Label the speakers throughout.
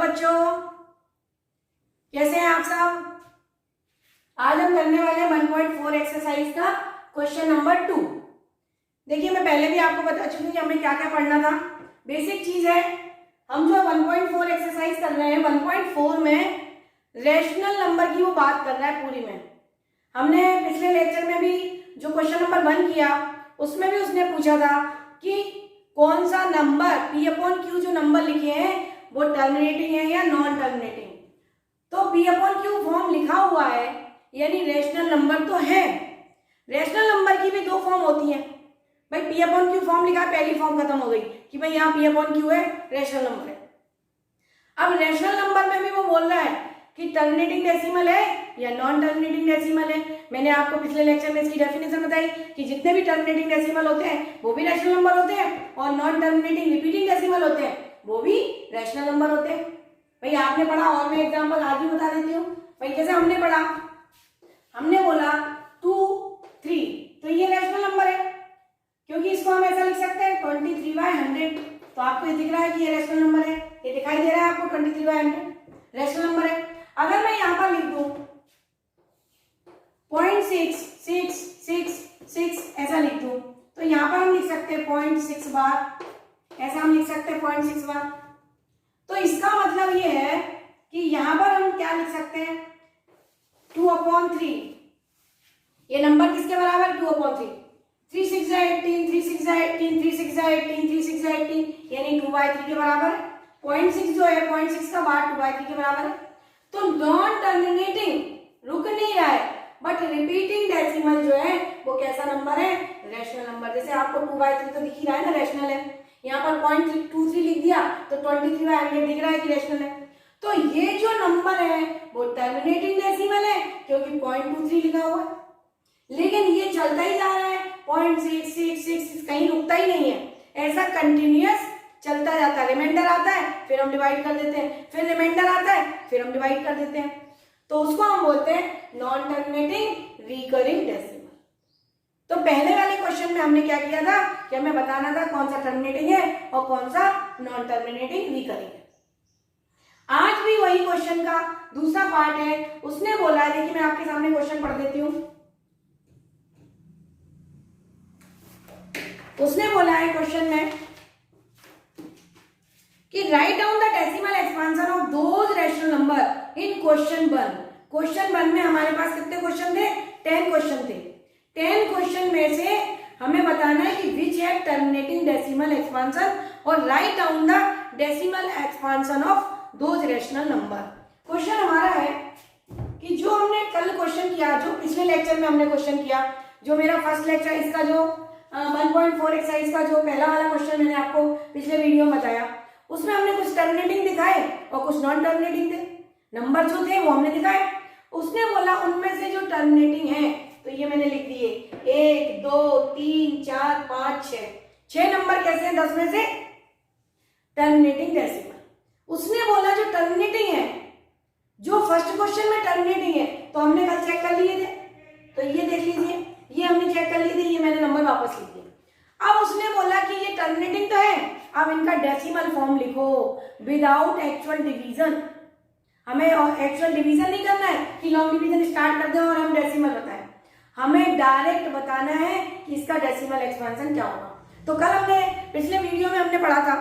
Speaker 1: बच्चों, कैसे हैं आप सब? आज हम करने वाले हैं 1.4 एक्सरसाइज का क्वेश्चन नंबर 2। देखिए, मैं पहले भी आपको बता चुकी हूँ कि हमें क्या क्या पढ़ना था। बेसिक चीज है, हम जो 1.4 एक्सरसाइज कर रहे हैं, 1.4 में रेशनल नंबर की वो बात कर रहा है पूरी में। हमने पिछले लेक्चर में भी जो क्वेश्चन नंबर 1 किया, उसमें भी उसने पूछा था कि कौन सा नंबर P/Q जो नंबर लिखे हैं वो टर्मिनेटिंग है या नॉन टर्मिनेटिंग। तो P/Q फॉर्म लिखा हुआ है, यानी रेशनल नंबर तो है। रेशनल नंबर की भी दो फॉर्म होती हैं भाई। P/Q फॉर्म लिखा है, पहली फॉर्म खत्म हो गई कि भाई यहाँ P/Q है, रेशनल नंबर है। अब रेशनल नंबर में भी वो बोल रहा है कि टर्मिनेटिंग डेसिमल है या नॉन टर्मिनेटिंग डेसिमल है। मैंने आपको पिछले लेक्चर में इसकी डेफिनेशन बताई कि जितने भी टर्मिनेटिंग डेसिमल होते हैं वो भी रैशनल नंबर होते हैं, और नॉन टर्मिनेटिंग रिपीटिंग डेसिमल होते हैं वो भी रैशनल नंबर होते हैं। भाई आपने पढ़ा, और मैं एग्जांपल आज भी बता देती हूँ। भाई जैसे हमने पढ़ा, हमने बोला 2, 3, तो ये रैशनल नंबर है, क्योंकि इसको हम ऐसा लिख सकते हैं 23/100। तो आपको ये दिख रहा है कि ये रैशनल नंबर है, ये दिखाई दे रहा है आपको 23/100 रैशनल नंबर है। अगर मैं यहाँ पर लिख दूं 0.6666 ऐसा लिख दूं, तो यहाँ पर हम लिख सकते हैं 0.6 बार, ऐसा हम लिख सकते हैं 0.6 बार। तो इसका मतलब ये है कि यहाँ पर हम क्या लिख सकते हैं 2/3। ये नंबर किसके बराबर? 2/3। 3 6 18, 3 6 18, 3 6 18, 3 6 18, यानी 2/3 के बराबर है। 0.6 जो है, 0.6 का बार 2/3 के बराबर है। तो नॉन टर्मिनेटिंग रुक नहीं रहा है, बट रिपीटिंग डेसिमल जो है वो कैसा नंबर है? Rational number. जैसे आपको 2/3 तो दिख ही रहा है ना, रैशनल है। यहाँ पर 0.23 लिख दिया तो 23/100 दिख रहा है कि रैशनल है। तो ये जो नंबर है वो टर्मिनेटिंग डेसिमल है, क्योंकि 0.23 लिखा हुआ है। लेकिन ये चलता ही जा रहा है, 0.6666 कहीं रुकता ही नहीं है, ऐसा कंटिन्यूअस चलता जाता है। रिमाइंडर आता है, फिर हम डिवाइड कर देते हैं, फिर रिमाइंडर आता है, फिर हम डिवाइड कर देते हैं। तो उसको हम बोलते हैं नॉन टर्मिनेटिंग रिकरिंग डेसिमल। तो पहले वाले क्वेश्चन में हमने क्या किया था कि हमें बताना था कौन सा टर्मिनेटिंग है और कौन सा नॉन टर्मिनेटिंग रिकरिंग है। आज भी वही क्वेश्चन का दूसरा पार्ट है। उसने बोला है, देखिए मैं आपके सामने क्वेश्चन पढ़ देती हूँ। उसने बोला है क्वेश्चन में कि write down the decimal expansion of those rational number in question 1। Question 1 में हमारे पास कितने क्वेश्चन थे? 10 क्वेश्चन थे। 10 क्वेश्चन में से हमें बताना है कि विच है टर्मिनेटिंग डेसिमल एक्सपांशन, और write down the decimal expansion of those rational number. Question हमारा है कि जो हमने कल क्वेश्चन किया, जो पिछले लेक्चर में हमने क्वेश्चन किया, जो मेरा फर्स्ट लेक्चर, इसका जो 1.4 एक्सरसाइज का जो पहला वाला क्वेश्चन मैंने आपको पिछले वीडियो में बताया, उसमें हमने कुछ टर्मिनेटिंग दिखाए और कुछ नॉन टर्मिनेटिंग थे। नंबर जो थे वो हमने दिखाए। उसने बोला उनमें से जो टर्मिनेटिंग है, तो ये मैंने लिख दिए 1 2 3 4 5 6। 6 नंबर कैसे हैं 10 में से? Terminating decimal. उसने बोला जो टर्मिनेटिंग है, जो फर्स्ट क्वेश्चन में टर्मिनेटिंग है, तो हमने कल चेक कर लिए थे, तो ये देख लीजिए, ये हमने चेक कर लिए थे, ये मैंने नंबर वापस लिख दिया। अब उसने बोला कि ये टर्मिनेटिंग तो है, अब इनका डेसिमल फॉर्म लिखो विदाउट एक्चुअल डिवीजन। हमें एक्चुअल डिवीजन नहीं करना है कि लॉन्ग डिवीजन स्टार्ट कर दें और हम डेसिमल बताएं। हमें डायरेक्ट बताना है कि इसका डेसिमल एक्सपेंशन क्या होगा। तो कल हमने पिछले वीडियो में हमने पढ़ा था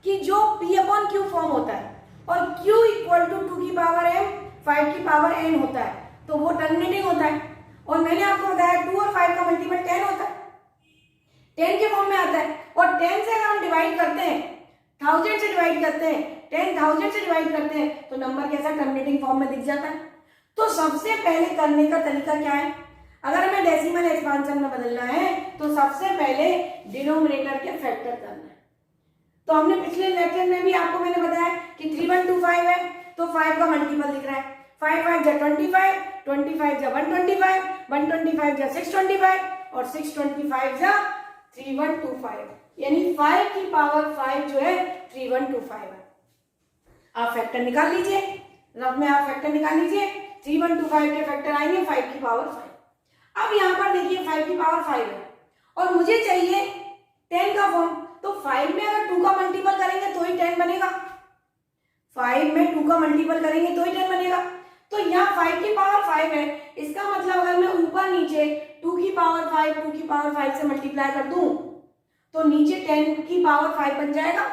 Speaker 1: कि जो P/Q फॉर्म होता है और Q = 2 की पावर m 5 की पावर n होता है, तो वो टर्मिनेटिंग होता है। और मैंने आपको बताया 2 और 5 का मल्टीपल 10 होता है, 10 के फॉर्म में आता है। और 10 से अगर हम डिवाइड करते हैं, 1000 से डिवाइड करते हैं, 10,000 से डिवाइड करते हैं, तो नंबर कैसा टर्मिनेटिंग फॉर्म में दिख जाता है। तो सबसे पहले करने का तरीका क्या है? अगर हमें डेसिमल एक्सपांशन में बदलना है तो सबसे पहले डिनोमिनेटर के फैक्टर करना है। तो हमने पिछले लेक्चर में भी आपको मैंने बताया कि 3125 है, तो 5 का मल्टीपल दिख रहा है। 5 5 जा 25, 25 जा 125, 125 जा 625, और 625 जा 3125, यानी 5 की पावर 5 जो है 3125 है। आप फैक्टर निकाल लीजिए, रफ में आप फैक्टर निकाल लीजिए। 3125 के फैक्टर आएंगे 5 की पावर 5। अब यहाँ पर देखिए 5 की पावर 5 है और मुझे चाहिए 10 का फॉर्म। तो 5 में अगर 2 का मल्टीपल करेंगे तो ही 10 बनेगा। 5 में 2 का मल्टीपल करेंगे तो ही 10 बनेगा। तो यहाँ 5 की पावर 5 है, इसका मतलब अगर मैं ऊपर नीचे 2 की पावर 5 से मल्टीप्लाई कर दूं तो नीचे 10 की पावर 5 बन जाएगा।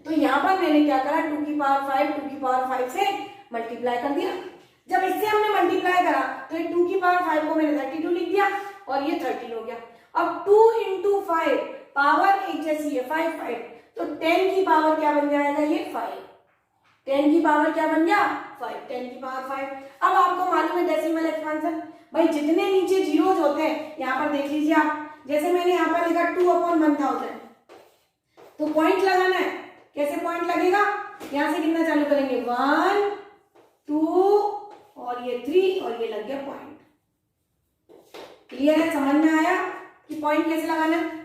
Speaker 1: तो यहाँ पर मैंने क्या करा, 2 की पावर 5 से मल्टीप्लाई कर दिया। जब इससे हमने मल्टीप्लाई करा तो ये 2 की पावर 5 को मैंने 32 लिख दिया और ये 13 हो गया। अब 2 इंटू 5 पावर एक जैसी है 5, तो 10 की पावर क्या बन जाएगा, ये 5। 10 की पावर क्या बन गया, 5। 10 की पावर 5। अब आपको मालूम है डेसिमल एक्सपेंशन, भाई जितने नीचे जीरोज होते हैं, यहाँ पर देख लीजिए आप, जैसे मैंने यहाँ पर लिखा 2/1000, तो पॉइंट लगाना है। कैसे पॉइंट लगेगा, यहाँ से गिनना चालू करेंगे 1 2 और ये 3 और ये लग गया पॉइंट। क्लियर है, समझ में आया कि पॉइंट कैसे लगाना है।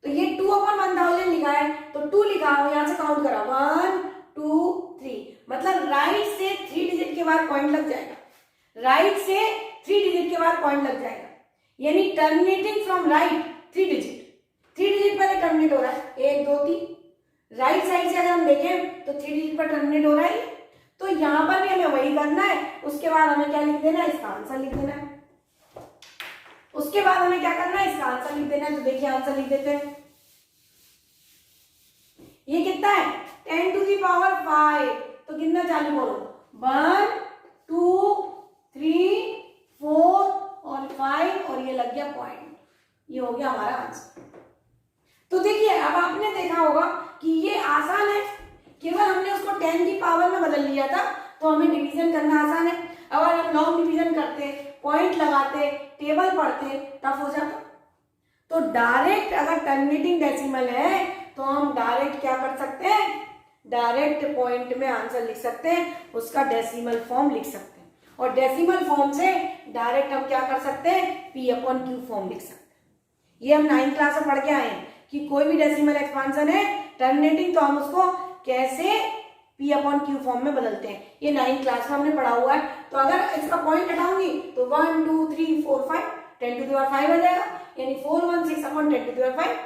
Speaker 1: तो ये 2/1000 लिखा है तो 2 लिखा, यहाँ से काउंट करा 1 2 3, मतलब राइट से 3 डिजिट के बाद पॉइंट लग जाएगा। राइट से 3 डिजिट के बाद पॉइंट लग जाएगा, यानी terminating from right 3 digit. 3 digit पर टर्मिनेट हो रहा है, 1 2 3। राइट साइड से अगर हम देखें तो 3 डिजिट पर टर्मिनेट हो रहा है, तो यहाँ पर भी हमें वही करना है। उसके बाद हमें क्या लिख देना है, इसका आंसर लिख देना है। उसके बाद हमें क्या करना है, इसका आंसर लिख देना है। तो देखिए आंसर लिख देते हैं। ये कितना है, 10 टू दी पावर 5, तो कितना चालू करो 1 2 3 4 और 5 और ये लग गया पॉइंट। ये हो गया हमारा आंसर। तो देखिए अब आपने देखा होगा कि ये आसान है, केवल हमने उसको 10 की पावर में बदल लिया था, तो हमें डिवीजन करना आसान है। अगर हम लॉन्ग डिवीजन करते, पॉइंट लगाते, टेबल पढ़ते, टफ हो जाता। तो डायरेक्ट अगर टर्मिनेटिंग डेसिमल है तो हम डायरेक्ट क्या कर सकते हैं, डायरेक्ट पॉइंट में आंसर लिख सकते हैं, उसका डेसिमल फॉर्म लिख सकते हैं। और डेसिमल फॉर्म से डायरेक्ट हम क्या कर सकते हैं, P/Q फॉर्म लिख सकते हैं। ये हम 9th क्लास में पढ़ के आए हैं कि कोई भी डेसिमल एक्सपांशन है टर्मिनेटिंग, तो हम उसको कैसे P/Q फॉर्म में बदलते हैं, ये 9th क्लास में हमने पढ़ा हुआ है। तो अगर इसका पॉइंट हटाऊंगी तो 1 2 3 4 5 10 टू द पावर 5 आ जाएगा, यानी 416/10 टू द पावर 5।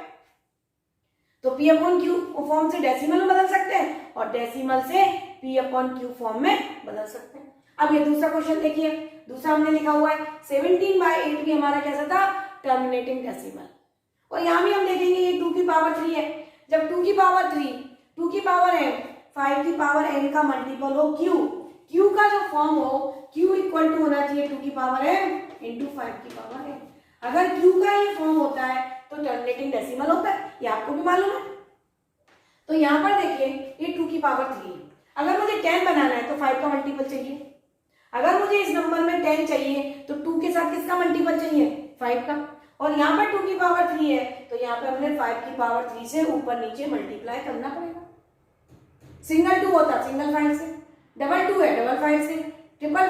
Speaker 1: तो P/Q फॉर्म से डेसिमल में बदल सकते हैं और डेसिमल से P/Q फॉर्म में बदल सकते हैं। अब ये दूसरा क्वेश्चन देखिए, दूसरा हमने लिखा हुआ है 17/8 भी हमारा कैसा था, टर्मिनेटिंग डेसिमल। और यहाँ भी हम देखेंगे ये 2 की पावर 3 है। जब 2 की पावर 3, 2 की पावर n, 5 की पावर n का मल्टीपल हो q का जो फॉर्म हो q इक्वल टू होना चाहिए 2 की पावर n इंटू 5 की पावर n। अगर q का ये फॉर्म होता है तो टर्मिनेटिंग डेसिमल होता है, ये आपको भी मालूम है। तो यहाँ पर देखिए ये 2 की पावर 3 है, अगर मुझे 10 बनाना है तो 5 का मल्टीपल चाहिए। अगर मुझे इस नंबर में 10 चाहिए तो 2 के साथ किसका मल्टीपल चाहिए, 5 का। और यहाँ पर 2 की पावर 3 है तो यहाँ पे हमने 5 की पावर 3 से ऊपर नीचे मल्टीप्लाई करना पड़ेगा। सिंगल 2 होता सिंगल 5 से, डबल 2 है डबल 5 से, ट्रिपल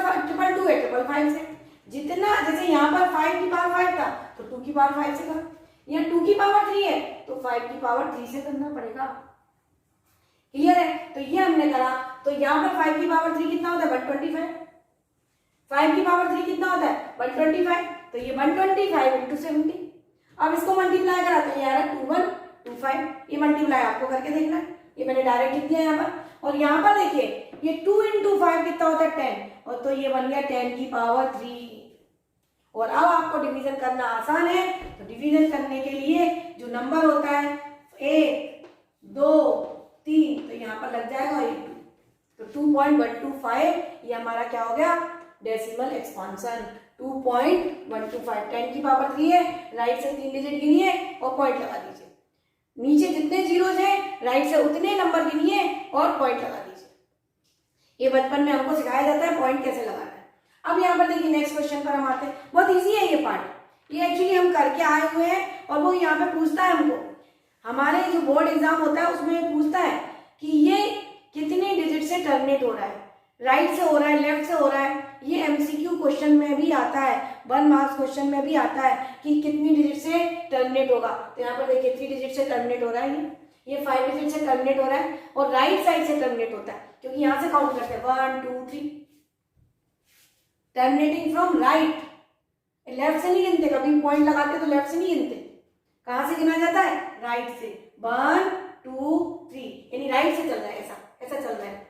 Speaker 1: 2 है ट्रिपल 5 से। जितना जैसे यहाँ पर 5 की पावर 5 था तो 2 की पावर 5 से करा, यहाँ 2 की पावर 3 है तो 5 की पावर 3 से करना पड़ेगा। क्लियर है, तो ये हमने करा। तो यहाँ पर 5 की पावर 3 कितना होता है, 125। 5 की पावर 3 कितना होता है, 125, तो ये 125 इंटू 70। अब इसको मल्टीप्लाई करा तो ये आ रहा है 2125। ये मल्टीप्लाई आपको करके देखना है, ये मैंने डायरेक्ट लिख दिया यहाँ पर। और यहाँ पर देखिए ये 2 इंटू 5 कितना होता है, 10, और तो ये बन गया 10 की पावर 3। और अब आपको डिवीजन करना आसान है, तो डिवीजन करने के लिए जो नंबर होता है 1 2 3, तो यहाँ पर लग जाएगा 2, तो 2.125 ये हमारा क्या हो गया, डेसिमल एक्सपांशन 2.125। 10 की पावर 3 है, राइट से 3 डिजिट गिनिए और पॉइंट लगा दीजिए। नीचे जितने जीरोज हैं राइट से उतने नंबर गिनिए और पॉइंट लगा दीजिए। ये बचपन में हमको सिखाया जाता है पॉइंट कैसे लगाना है। अब यहाँ पर देखिए नेक्स्ट क्वेश्चन पर हम आते हैं, बहुत इजी है ये पार्ट, ये एक्चुअली हम करके आए हुए हैं और वो यहाँ पे पूछता है हमको, हमारे जो बोर्ड एग्जाम होता है उसमें पूछता है कि ये कितने डिजिट से टर्मिनेट हो रहा है, राइट से हो रहा है, लेफ्ट से हो रहा है। ये एमसीक्यू क्वेश्चन में भी आता है, 1 मार्क्स क्वेश्चन में भी आता है कि कितनी डिजिट से टर्मिनेट होगा। तो यहाँ पर देखिए 3 डिजिट से टर्मिनेट हो रहा है, ये 5 डिजिट से टर्मिनेट हो रहा है और राइट साइड से टर्मिनेट होता है, क्योंकि यहाँ से काउंट करते हैं 1 2 3, टर्मिनेटिंग फ्रॉम राइट। लेफ्ट से नहीं गिनते, कभी पॉइंट लगाते तो लेफ्ट से नहीं गिनते, कहाँ से गिना जाता है, राइट से। 1 2 3, यानी राइट से चल रहा है, ऐसा चल रहा है।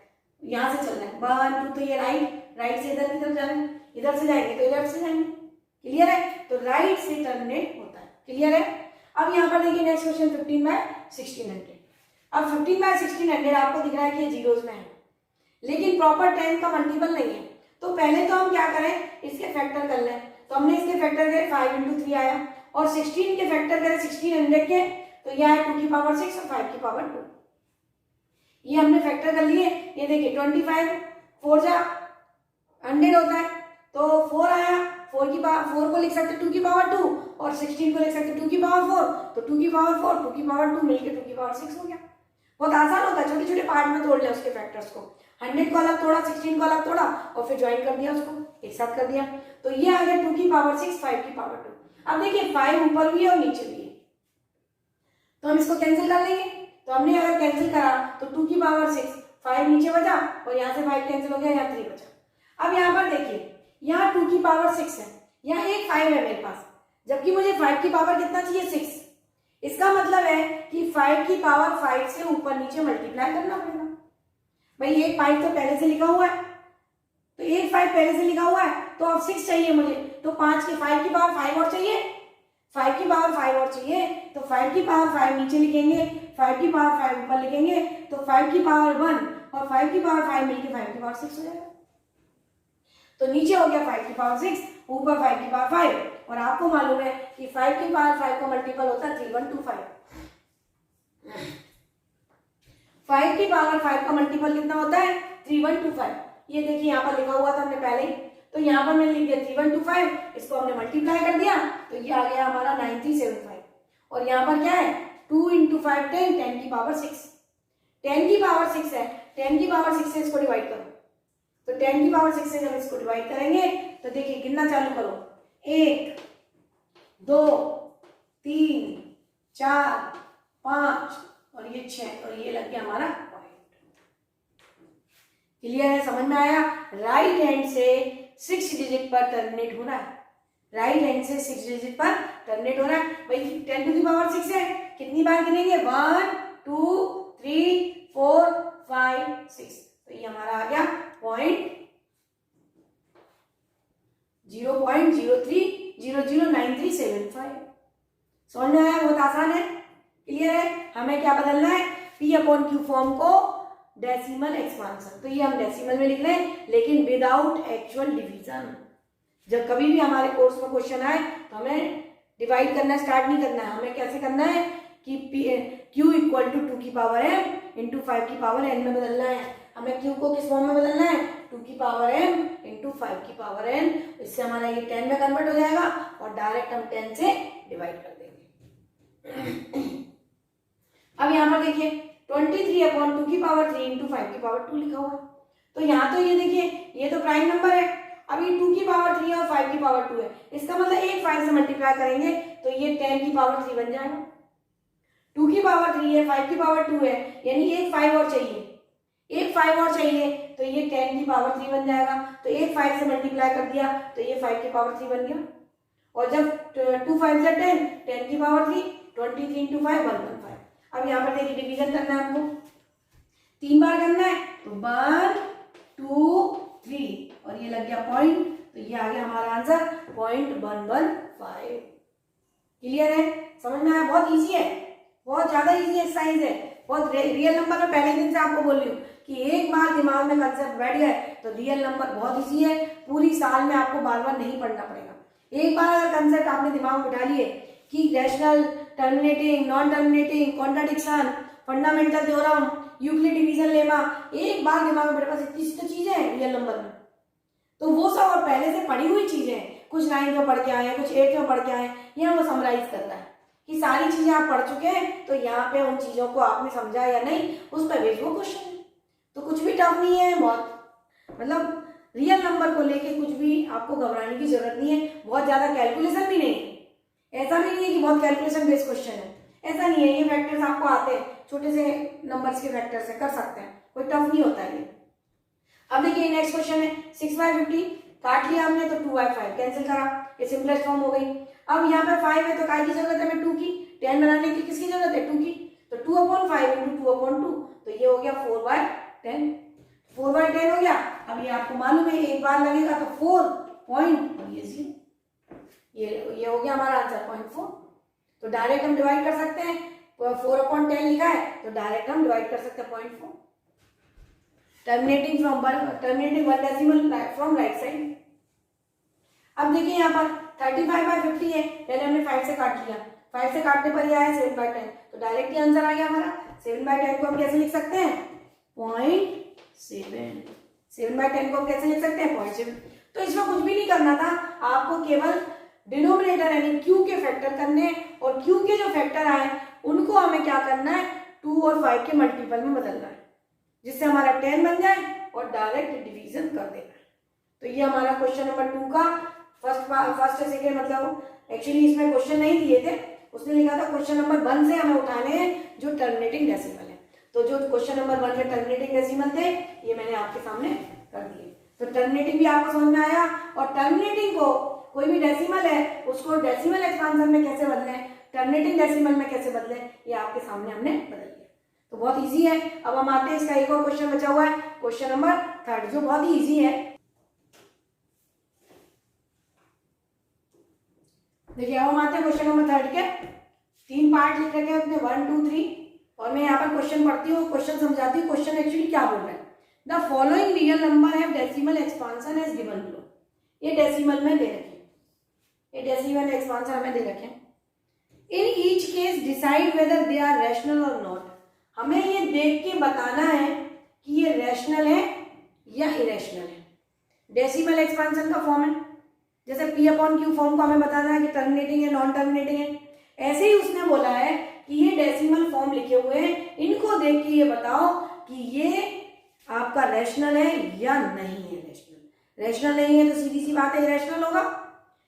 Speaker 1: यहाँ से चल रहा है 1 2, तो ये राइट से इधर की तरफ जा रहे हैं, इधर से जाएंगे तो लेफ्ट से जाएंगे। क्लियर है? तो राइट से टर्मिनेट होता है। क्लियर है? अब यहाँ पर देखिए नेक्स्ट क्वेश्चन 15/1600। अब 15/1600 आपको दिख रहा है कि ये जीरोस में है, लेकिन प्रॉपर 10 का मल्टीपल नहीं है। तो पहले तो हम क्या करें, इसके फैक्टर कर लें। तो हमने इसके फैक्टर करे 5 × 3 आया, और 16 के फैक्टर करे 1600 के, तो यह है 2 की पावर 6 और 5 की पावर 2। ये हमने फैक्टर कर लिए। ये देखिए 25 4 जा 100 होता है, तो 4 आया, 4 को लिख सकते 2 की पावर 2, और 16 को लिख सकते 2 की पावर 4, तो 2 की पावर 4 2 की पावर 2 मिलकर 2 की पावर 6 हो गया। बहुत आसान होता है, छोटे छोटे पार्ट में तोड़ लिया उसके फैक्टर्स को, 100 को अलग तोड़ा, 16 को अलग तोड़ा, और फिर ज्वाइन कर दिया, उसको एक साथ कर दिया। तो ये आ गया 2 की पावर 6 5 की पावर 2। अब देखिए 5 ऊपर भी है और नीचे भी है, तो हम इसको कैंसिल कर लेंगे। तो हमने अगर कैंसिल करा तो 2 की पावर 6 5 नीचे बचा, और यहाँ से 5 कैंसिल हो गया, यहाँ 3 बचा। अब यहाँ पर देखिए, यहाँ 2 की पावर 6 है, यहाँ एक 5 है मेरे पास, जबकि मुझे 5 की पावर कितना चाहिए 6। इसका मतलब है कि 5 की पावर 5 से ऊपर नीचे मल्टीप्लाई करना पड़ेगा। भाई एक 5 तो पहले से लिखा हुआ है, तो एक 5 पहले से लिखा हुआ है, तो अब 6 चाहिए मुझे, तो 5 की पावर 5 और चाहिए, 5 की पावर 5 और चाहिए, तो 5 की पावर 5 नीचे लिखेंगे, 5 की पावर 5 ऊपर लिखेंगे, तो 5 की पावर 1 और 5 की पावर 5 मिलके 5 की पावर 6 हो जाएगा। तो नीचे हो गया 5 की पावर 6, ऊपर 5 की पावर 5, और आपको मालूम है कि 5 की पावर 5 का मल्टीपल होता है 3125। 5 की पावर 5 का मल्टीपल कितना होता है 3125। ये देखिए यहाँ पर लिखा हुआ था हमने पहले ही, तो यहाँ पर मैंने लिख दिया 3125, इसको हमने मल्टीप्लाई कर दिया, तो ये आ गया हमारा 9375। और यहाँ पर क्या है 2 × 5 10, 10 की पावर 6, 10 की पावर 6 है, 10 की पावर 6 से इसको डिवाइड करो, तो 10 की पावर 6 से जब इसको डिवाइड करेंगे तो देखिए गिनना चालू करो, 1 2 3 4 5 और ये 6, और ये लग गया हमारा पॉइंट। क्लियर है? समझ में आया? राइट हैंड से 6 डिजिट पर टर्मिनेट हो रहा है, राइट हैंड से 6 डिजिट पर टर्मिनेट हो रहा है। भाई 10 टू द पावर 6 है, कितनी बार गिनेंगे 1 2 3 4 5 6, तो ये हमारा आ गया पॉइंट 0.03009375। समझ में आया? बहुत आसान है। क्लियर है? हमें क्या बदलना है, P/Q फॉर्म को डेसिमल एक्सपांशन, तो ये हम डेसिमल में लिख रहे हैं, लेकिन विदाउट एक्चुअल डिवीजन। जब कभी भी हमारे कोर्स में क्वेश्चन आए तो हमें डिवाइड करना स्टार्ट नहीं करना है, हमें कैसे करना है कि Q = 2 की पावर m × 5 की पावर n में बदलना है। हमें Q को किस फॉर्म में बदलना है 2 की पावर m × 5 की पावर n। इससे हमारा ये 10 में कन्वर्ट हो जाएगा, और डायरेक्ट हम 10 से डिवाइड कर देंगे। अब यहाँ पर देखिए 23/2 की पावर 3 × 5 की पावर 2 लिखा हुआ है, तो यहाँ तो ये देखिए ये तो प्राइम नंबर है, अब ये 2 की पावर 3 और 5 की पावर 2 है, इसका मतलब एक 5 से मल्टीप्लाई करेंगे तो ये 10 की पावर 3 बन जाएगा। 2 की पावर 3 है, 5 की पावर 2 है, यानी एक 5 और चाहिए, एक 5 और चाहिए, तो ये 10 की पावर 3 बन जाएगा। तो एक 5 से मल्टीप्लाई कर दिया तो ये 5 की पावर 3 बन गया, और जब 2 5 से 10, 10 की पावर 3, 23 × 5 115। अब यहाँ पर देखिए डिवीजन करना है हमको, 3 बार करना है, तो 1 2 3, और ये लग गया पॉइंट, तो ये आ गया हमारा आंसर 0.115। क्लियर है? समझ में आया? बहुत इजी है, बहुत ज्यादा इजी एक्सरसाइज है, बहुत रियल नंबर में पहले दिन से आपको बोल रही हूँ कि एक बार दिमाग में कंसेप्ट बैठ गया तो रियल नंबर बहुत इजी है, पूरी साल में आपको बार बार नहीं पढ़ना पड़ेगा। एक बार अगर कंसेप्ट आपने दिमाग में बिठा लिए कि rational, terminating, non terminating, contradiction, fundamental theorem, Euclid division lemma, एक बार दिमाग में मेरे पास इतनी सी तो चीजें हैं रियल नंबर में, तो वो सब और पहले से पढ़ी हुई चीजें हैं, कुछ 9th में पढ़ के आए हैं, कुछ 8th में पढ़ के आए हैं, यहाँ वो समराइज करना है कि सारी चीजें आप पढ़ चुके हैं, तो यहाँ पे उन चीजों को आपने समझा या नहीं, उस पर बेस्ड वो क्वेश्चन है। तो कुछ भी टफ नहीं है, बहुत मतलब रियल नंबर को लेके कुछ भी आपको घबराने की जरूरत नहीं है, बहुत ज्यादा कैलकुलेशन भी नहीं है, ऐसा भी नहीं है कि बहुत कैलकुलेशन बेस्ड क्वेश्चन है, ऐसा नहीं है। ये फैक्टर्स आपको आते हैं, छोटे से नंबर्स के फैक्टर्स है, कर सकते हैं, कोई टफ नहीं होता है ये। अब देखिए नेक्स्ट क्वेश्चन है 6/50, काट लिया हमने तो 2/5 कैंसिल करा, ये सिंपलेस्ट फॉर्म हो गई। अब यहाँ पे 5 है तो काय की जरूरत है हमें 2 की, 10 बनाने की किसकी जरूरत है 2 की, तो 2/5 × 2/2, तो ये हो गया 4/10। 4 4/10 हो गया। अब ये आपको मालूम है एक बार लगेगा तो 4 पॉइंट और ये 0, ये हो गया हमारा आंसर 0.4। तो डायरेक्ट हम डिवाइड कर सकते हैं, 4/10 लिखा है तो डायरेक्ट हम डिवाइड कर सकते हैं 0.4। Terminating one decimal from right side. अब देखिए यहाँ पर 35/50 है, पहले हमने 5 से काट लिया, 5 से काटने पर यह आया 7/10, तो डायरेक्ट ये आंसर आ गया हमारा। 7/10 को हम कैसे लिख सकते हैं 0.7, 7/10 को हम कैसे लिख सकते हैं 0.7। तो इसमें कुछ भी नहीं करना था, आपको केवल डिनोमिनेटर यानी क्यू के फैक्टर करने, और क्यू के जो फैक्टर आए उनको हमें क्या करना है 2 और 5 के मल्टीपल में बदलना है, जिससे हमारा 10 बन जाए और डायरेक्ट डिवीजन कर देना है। तो ये हमारा क्वेश्चन नंबर 2 का फर्स्ट सेकेंड, मतलब एक्चुअली इसमें क्वेश्चन नहीं दिए थे, उसने लिखा था क्वेश्चन नंबर 1 से हमें उठाने हैं जो टर्मिनेटिंग डेसिमल है। तो जो क्वेश्चन नंबर 1 में टर्मिनेटिंग डेसिमल थे ये मैंने आपके सामने कर दिए। तो टर्मिनेटिंग भी आपको समझ में आया, और टर्मिनेटिंग को कोई भी डेसिमल है उसको डेसिमल एक्सपांशन में कैसे बदलें, टर्मिनेटिंग डेसिमल में कैसे बदलें, ये आपके सामने हमने बदल दिया। तो बहुत इजी है। अब हम आते हैं, इसका एक और क्वेश्चन बचा हुआ है, क्वेश्चन नंबर 3 जो बहुत ही इजी है। देखिए अब हम आते हैं क्वेश्चन नंबर 3 के, 3 पार्ट लिख रखे हैं उसने 1 2 3, और मैं यहाँ पर क्वेश्चन पढ़ती हूँ, क्वेश्चन समझाती हूँ क्वेश्चन एक्चुअली क्या बोल रहा है। The following real number have decimal expansion as given below. ये डेसिमल में दे रखे, ये डेसिमल एक्सपांशन हमें दे रखे। In each case decide whether they are rational और नॉट। हमें ये देख के बताना है कि ये रैशनल है या इरेशनल है। डेसिमल एक्सपांशन का फॉर्म है, जैसे P/Q फॉर्म को हमें बताना है कि टर्मिनेटिंग है नॉन टर्मिनेटिंग है, ऐसे ही उसने बोला है कि ये डेसिमल फॉर्म लिखे हुए हैं, इनको देख के ये बताओ कि ये आपका रैशनल है या नहीं है। रैशनल, रैशनल नहीं है तो सीधी सी बात है इरेशनल होगा।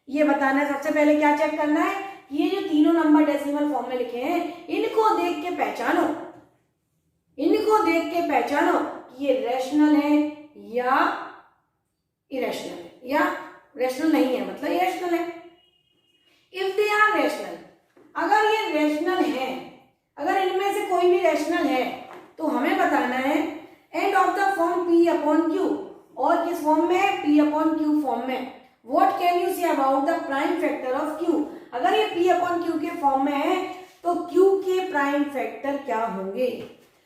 Speaker 1: ये बताना है, सबसे पहले क्या चेक करना है कि ये जो तीनों नंबर डेसिमल फॉर्म में लिखे हैं इनको देख के पहचानो, इनको देख के पहचानो कि ये रैशनल है या इरेशनल है, या रैशनल नहीं है मतलब इरेशनल है। इफ दे आर रैशनल, अगर ये रैशनल है, अगर इनमें से कोई भी रैशनल है तो हमें बताना है end of the form P/Q, और किस फॉर्म में P/Q फॉर्म में। What can you say about the prime factor of Q। अगर ये P/Q के फॉर्म में है तो Q के प्राइम फैक्टर क्या होंगे।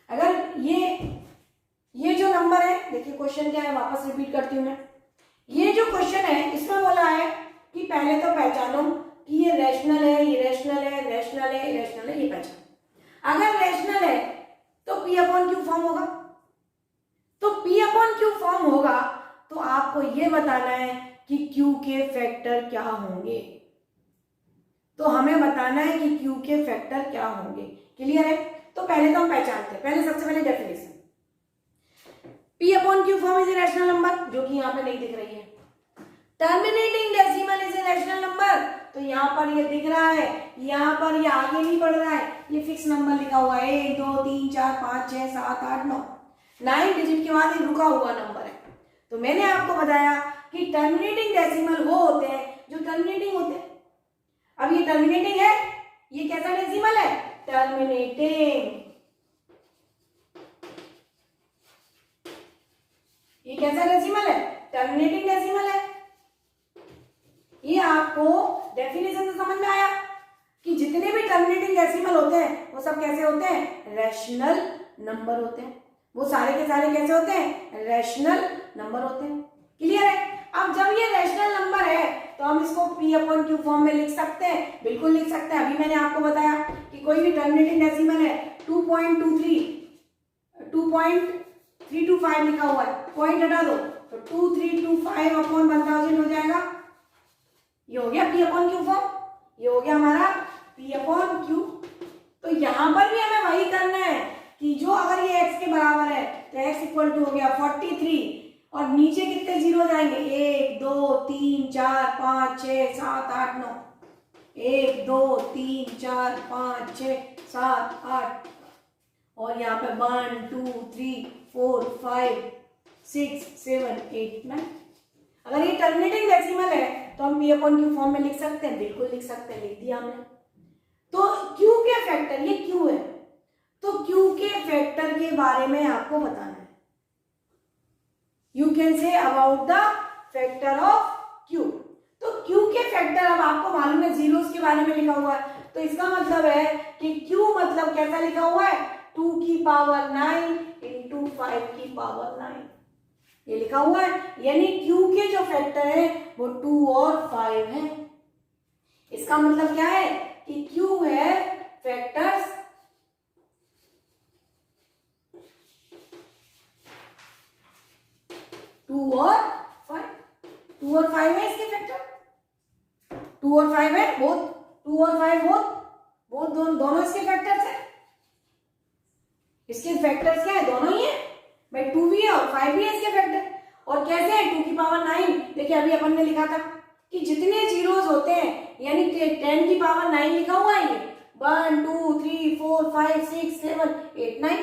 Speaker 1: अगर ये जो नंबर है, देखिए क्वेश्चन क्या है, वापस रिपीट करती हूँ मैं। ये जो क्वेश्चन है इसमें बोला है कि पहले तो पहचानो कि ये रैशनल है, इरेशनल है, रैशनल है, इरेशनल है, ये पहचानो। अगर रैशनल है तो P/Q फॉर्म होगा, तो P/Q फॉर्म होगा तो आपको ये बताना है कि Q के फैक्टर क्या होंगे। तो हमें बताना है कि Q के फैक्टर क्या होंगे। क्लियर है? तो पहले तो हम पहचानते हैं, पहले सबसे पहले definition. P/Q form is a rational number, जो कि यहाँ पे नहीं दिख रही है। Terminating decimal is a rational number, तो यहाँ पर ये दिख रहा है, यहाँ पर ये आगे नहीं बढ़ रहा है, ये फिक्स नंबर लिखा हुआ है 1 2 3 4 5 6 7 8 9, 9 डिजिट के बाद एक रुका हुआ नंबर है। तो मैंने आपको बताया कि टर्मिनेटिंग डेसिमल वो होते हैं जो टर्मिनेटिंग होते हैं। अब ये टर्मिनेटिंग है, ये कैसा डेसिमल है, टर्मिनेटिंग। ये कैसा डेसिमल है, टर्मिनेटिंग डेसिमल है। ये आपको डेफिनेशन से समझ में आया कि जितने भी टर्मिनेटिंग डेसिमल होते हैं वो सब कैसे होते हैं, रैशनल नंबर होते हैं। वो सारे के सारे कैसे होते हैं, रैशनल नंबर होते हैं। क्लियर है? अब जब ये रैशनल नंबर है तो हम इसको P/Q फॉर्म में लिख सकते हैं, बिल्कुल लिख सकते हैं। अभी मैंने आपको बताया कि कोई भी टर्मिनेटिंग डेसिमल है 2.23 2.325 लिखा हुआ है, पॉइंट हटा दो तो 2325/1000 हो जाएगा। ये हो गया P/Q फॉर्म, ये हो गया हमारा P/Q। तो यहां पर भी हमें वही करना है कि जो अगर ये x के बराबर है तो x इक्वल टू हो गया 43, और नीचे कितने जीरो जाएंगे 1 2 3 4 5 6 7 8 9, 1 2 3 4 5 6 7 8, और यहाँ पे 1 2 3 4 5 6 7 8 9। अगर ये टर्मिनेटिंग डेसिमल है तो हम P/Q फॉर्म में लिख सकते हैं, बिल्कुल लिख सकते हैं, लिख दिया हमने। तो Q के फैक्टर, ये Q है, तो Q के फैक्टर के बारे में आपको बताना है। You can say about the factor of Q. तो क्यू के फैक्टर अब आपको मालूम है जीरोस के बारे में लिखा हुआ है, तो इसका मतलब है कि क्यू मतलब कैसा लिखा हुआ है 2 की पावर 9 इंटू 5 की पावर 9 ये लिखा हुआ है। यानी क्यू के जो फैक्टर है वो 2 और 5 है। इसका मतलब क्या है कि क्यू है फैक्टर्स 2 और 5। 2 और 5 है इसके फैक्टर, 2 और 5 है बोथ, 2 और 5 बोथ दोनों इसके फैक्टर्स है। इसके फैक्टर्स क्या है, दोनों ही है भाई, 2 भी है और 5 भी है इसके फैक्टर। और कैसे है 2 की पावर 9, देखिए अभी अपन ने लिखा था कि जितने जीरोस होते हैं यानी 10 की पावर 9 लिखा हुआ है ये 1 2 3 4 5 6 7 8 9,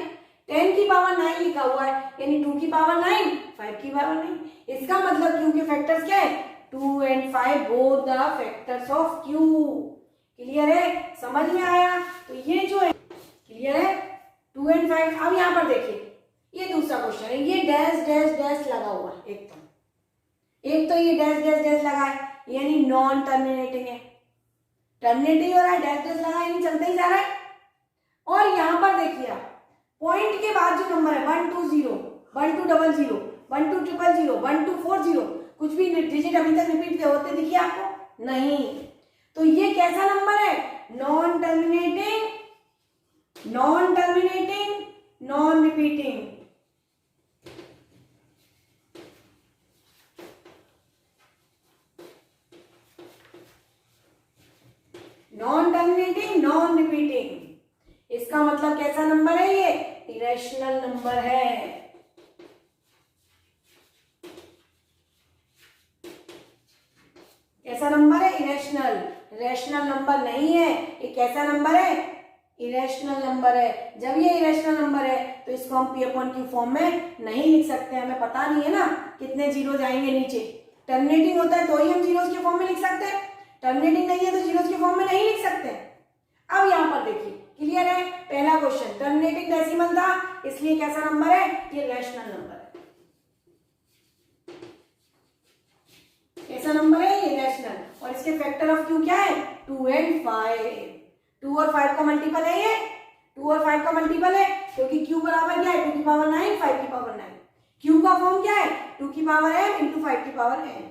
Speaker 1: 10 की पावर 9 लिखा हुआ है यानी 2 की पावर 9 5 की पावर 9। इसका मतलब क्यू के फैक्टर्स क्या है 2 and 5 both the factors of Q. Clear है, समझ में आया? तो ये जो है क्लियर है 2 एंड 5। अब यहाँ पर देखिए ये दूसरा क्वेश्चन है, ये डैश डैश डैश लगा हुआ है, एक तो ये डैश डैश डैश लगा है यानी नॉन टर्मिनेटिंग है, टर्मिनेटिंग हो रहा है, डैश डैश लगा है यानी चलते ही जा रहा है। और यहाँ पर देखिए आप पॉइंट के बाद जो नंबर है 1 2 0 1 2 0 0 1 2 0 0 1 2 4 0 कुछ भी डिजिट अभी तक रिपीट होते दिखिए आपको नहीं, तो ये कैसा नंबर है non terminating non terminating non repeating. Non terminating non repeating इसका मतलब कैसा नंबर है ये इरेशनल नंबर है। कैसा नंबर है इरेशनल, रेशनल नंबर नहीं है ये, कैसा नंबर है इरेशनल नंबर है। जब ये इरेशनल नंबर है तो इसको हम P अपॉन Q फॉर्म में नहीं लिख सकते, हमें पता नहीं है ना कितने जीरो जाएंगे नीचे। टर्मिनेटिंग होता है तो ही हम जीरोस के फॉर्म में लिख सकते हैं, टर्मिनेटिंग नहीं है तो जीरोस के फॉर्म में नहीं लिख सकते। अब यहाँ पर देखिए क्लियर है, पहला क्वेश्चन टर्मिनेटिंग डेसिमल था इसलिए कैसा नंबर है ये रैशनल नंबर है। कैसा नंबर है ये रैशनल, और इसके फैक्टर ऑफ क्यू क्या है 2 एंड 5, 2 और 5 का मल्टीपल है ये, 2 और 5 का मल्टीपल है क्योंकि क्यू बराबर क्या है 2 की पावर 9 5 की पावर 9, क्यू का फॉर्म क्या है 2 की पावर m इंटू 5 की पावर n,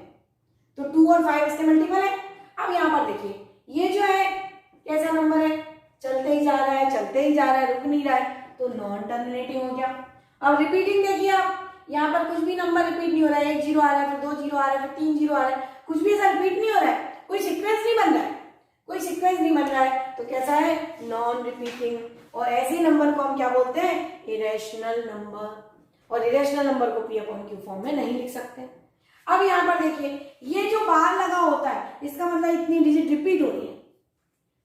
Speaker 1: तो 2 और 5 इसके मल्टीपल है। अब यहाँ पर देखिए ये जो है कैसा नंबर है चलते ही जा रहा है चलते ही जा रहा है रुक नहीं रहा है, तो नॉन टर्मिनेटिंग हो गया। अब रिपीटिंग देखिए आप यहाँ पर कुछ भी नंबर रिपीट नहीं हो रहा है, 1 जीरो आ रहा है फिर 2 जीरो आ रहा है फिर 3 जीरो आ रहा है, कुछ भी ऐसा रिपीट नहीं हो रहा है, कोई सीक्वेंस नहीं बन रहा है, कोई सीक्वेंस नहीं बन रहा है, तो कैसा है नॉन रिपीटिंग। और ऐसे नंबर को हम क्या बोलते हैं इरेशनल नंबर, और इरेशनल नंबर को P अपॉन Q फॉर्म में नहीं लिख सकते। अब यहाँ पर देखिए ये जो बाहर लगा होता है इसका मतलब इतनी डिजिट रिपीट हो रही है,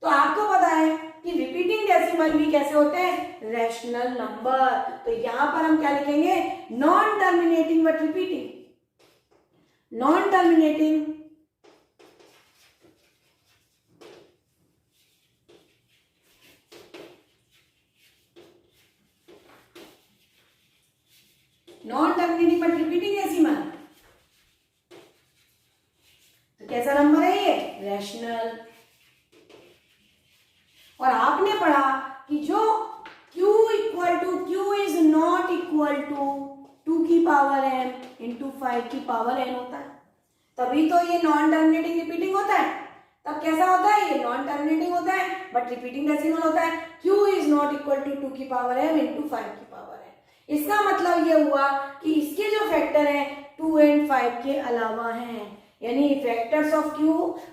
Speaker 1: तो आपको पता है कि रिपीटिंग डेसिमल भी कैसे होते हैं रैशनल नंबर, तो यहां पर हम क्या लिखेंगे non terminating but repeating, non terminating but repeating decimal, तो कैसा नंबर है ये रैशनल। और आपने पढ़ा कि जो Q is not equal to 2 की पावर m इंटू 5 की पावर n होता है, तभी तो ये नॉन टर्मिनेटिंग रिपीटिंग होता है। तब कैसा होता है ये नॉन टर्मिनेटिंग होता है बट रिपीटिंग डेसिमल होता है। Q is not equal to 2 की पावर m इंटू 5 की पावर n। इसका मतलब ये हुआ कि इसके जो फैक्टर है 2 एंड 5 के अलावा हैं, यानी factors of Q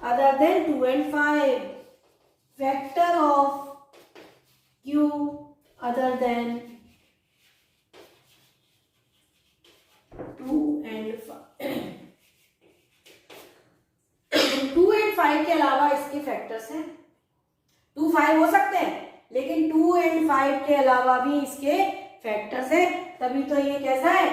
Speaker 1: other than 2 and 5, factor of Q other than 2 and 5 2 and 5 के अलावा इसके फैक्टर्स हैं, 2 5 हो सकते हैं लेकिन 2 एंड 5 के अलावा भी इसके फैक्टर्स हैं, तभी तो ये कैसा है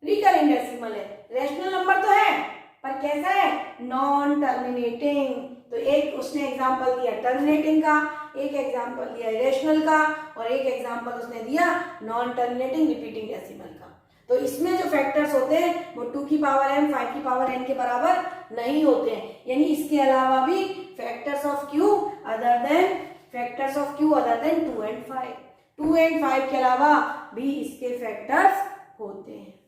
Speaker 1: रिकरिंग डेसिमल है। रैशनल नंबर तो है पर कैसा है नॉन टर्मिनेटिंग। तो एक उसने एग्जांपल दिया टर्मिनेटिंग का, एक एग्जांपल दिया इरेशनल का, और एक एग्जांपल उसने दिया नॉन टर्मिनेटिंग रिपीटिंग डेसिमल का। तो इसमें जो फैक्टर्स होते हैं वो 2 की पावर m 5 की पावर n के बराबर नहीं होते हैं। यानी इसके अलावा भी factors of q other than 2 and 5, 2 and 5 के अलावा भी इसके फैक्टर्स होते हैं।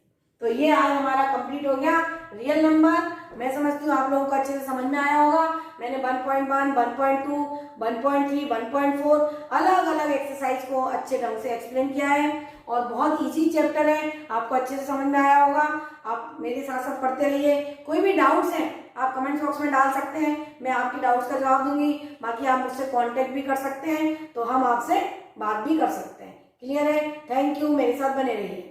Speaker 1: तो ये आज हमारा कंप्लीट हो गया रियल नंबर। मैं समझती हूँ आप लोगों को अच्छे से समझ में आया होगा। मैंने 1.1, 1.2, 1.3, 1.4 अलग अलग एक्सरसाइज को अच्छे ढंग से एक्सप्लेन किया है और बहुत इजी चैप्टर है, आपको अच्छे से समझ में आया होगा। आप मेरे साथ साथ पढ़ते रहिए। कोई भी डाउट्स हैं आप कमेंट बॉक्स में डाल सकते हैं, मैं आपकी डाउट्स का जवाब दूंगी। बाकी आप मुझसे कांटेक्ट भी कर सकते हैं, तो हम आपसे बात भी कर सकते हैं। क्लियर है? थैंक यू, मेरे साथ बने रहिए।